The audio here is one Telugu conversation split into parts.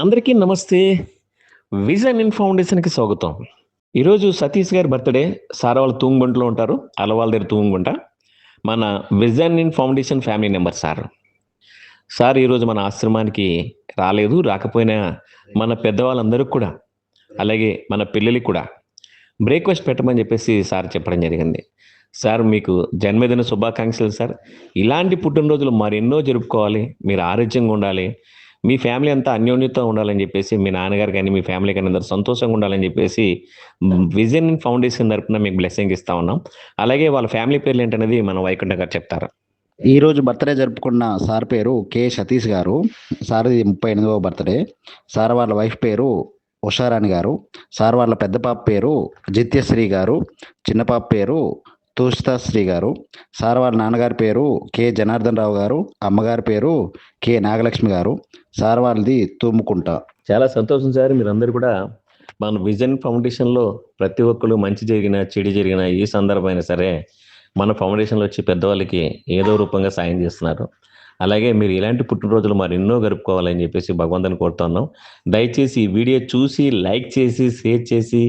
అందరికీ నమస్తే. విజన్ ఇన్ ఫౌండేషన్‌కి స్వాగతం. ఈరోజు సతీష్ గారి బర్త్‌డే. సార్ వాళ్ళు తూంగుంటలో ఉంటారు. అలవాళ్ళ దగ్గర తూంగుంట. మన vision in foundation family member sir. Sir ఈరోజు మన ఆశ్రమానికి రాలేదు. రాకపోయినా మన పెద్దవాళ్ళందరికి కూడా, అలాగే మన పిల్లలకి కూడా బ్రేక్‌ఫాస్ట్ పెట్టమని చెప్పేసి సార్ చెప్పడం జరిగింది. సార్ మీకు జన్మదిన శుభాకాంక్షలు సార్. ఇలాంటి పుట్టినరోజులు మరెన్నో జరుపుకోవాలి. మీరు ఆరోగ్యంగా ఉండాలి. మీ ఫ్యామిలీ అంతా అన్యోన్యతతో ఉండాలని చెప్పేసి, మీ నాన్నగారు కానీ, మీ ఫ్యామిలీ కానీ అందరూ సంతోషంగా ఉండాలని చెప్పేసి విజన్ ఫౌండేషన్ తరపున మీకు బ్లెస్సింగ్ ఇస్తా ఉన్నాం. అలాగే వాళ్ళ ఫ్యామిలీ పేర్లు ఏంటనేది మన వైకుంఠ గారు చెప్తారు. ఈరోజు బర్త్డే జరుపుకున్న సార్ పేరు కె సతీష్ గారు. సార్ది 38వ బర్త్డే. సార్ వాళ్ళ వైఫ్ పేరు ఉషారాణి గారు. సార్ వాళ్ళ పెద్ద పాప పేరు జిత్యశ్రీ గారు. చిన్న పాప పేరు తూస్తాశ్రీ గారు. సార్ వాళ్ళ నాన్నగారి పేరు కె జనార్దన్ రావు గారు. అమ్మగారి పేరు కె నాగలక్ష్మి గారు. సార్ వాళ్ళది తూముకుంట. చాలా సంతోషం సార్. మీరందరూ కూడా మన విజన్ ఫౌండేషన్లో ప్రతి ఒక్కరు మంచి జరిగినా, చెడు జరిగినా ఏ సందర్భమైనా సరే మన ఫౌండేషన్లో వచ్చి పెద్దవాళ్ళకి ఏదో రూపంగా సాయం చేస్తున్నారు. అలాగే మీరు ఇలాంటి పుట్టినరోజులు మరెన్నో గడుపుకోవాలని చెప్పేసి భగవంతుని కోరుతున్నాం. దయచేసి ఈ వీడియో చూసి లైక్ చేసి, షేర్ చేసి,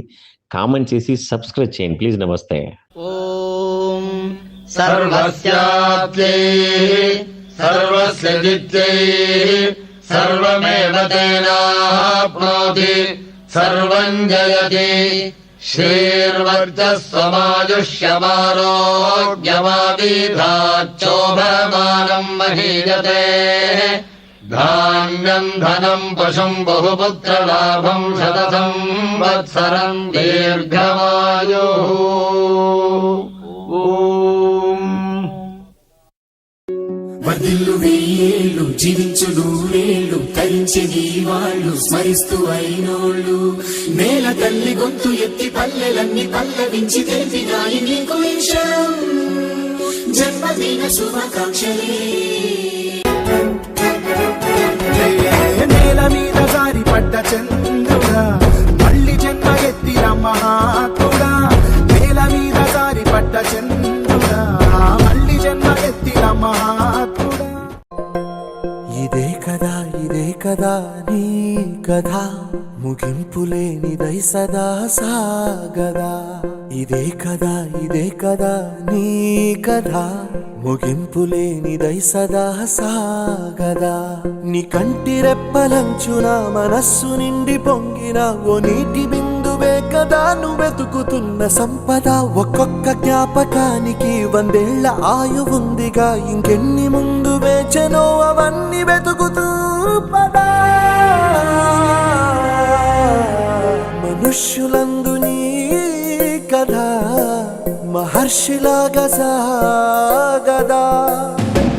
కామెంట్ చేసి, సబ్స్క్రైబ్ చేయండి ప్లీజ్. నమస్తే. ఓం సర్వస్యాప్తే సర్వస్య జిత్తే సర్వమేవ తేనాప్నోతి సర్వం జయతి శ్రీర్వర్చస్వమాయుష్యమారోగ్యమాభిధాచ్చోభమానం మహీయతే ధాన్యం ధనం పశుం బహుపుత్రలాభం శతసం వత్సరం దీర్ఘమాయు. వర్ధిల్లు వెయ్యేళ్ళు జీవించు నూరేళ్ళు తరించే వాళ్ళు స్మరిస్తూ అయినోళ్ళు నేల తల్లి గొంతు ఎత్తి పల్లెలన్నీ పల్లవించి తెలిపినాయి నీకు విషయం జన్మదిన శుభాకాంక్షలే. నేల మీద జారి పడ్డ చంద్రుడా మళ్ళీ జన్మ ఎత్తిన మహాత్ముడా. నేల మీద జారి పడ్డ చంద్రుడా మళ్ళీ జన్మ ఎత్తిన మహాత్ముడా. ఇదే కదా నీ కథ ముగింపు లేనిదై సదా సాగదా. ఇదే కదా నీ కథ ముగింపు లేనిదై సదా సాగదా. నీ కంటి రెప్పలంచున మనస్సు నిండి పొంగిన ఓ నీటి బిందువే కదా నువ్వెతుకుతున్న సంపద. ఒక్కొక్క జ్ఞాపకానికి 100 ఏళ్ల ఆయువుందిగా. ఇంకెన్ని ముందు వేచనో అవన్నీ వెతుకుతూ పదా. మనుష్యులందు నీ కథ మహర్షిలాగా సాగదా.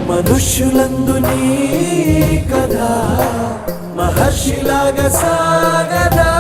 మనుష్యులందు నీ కథ మహర్షిలాగా సాగదా.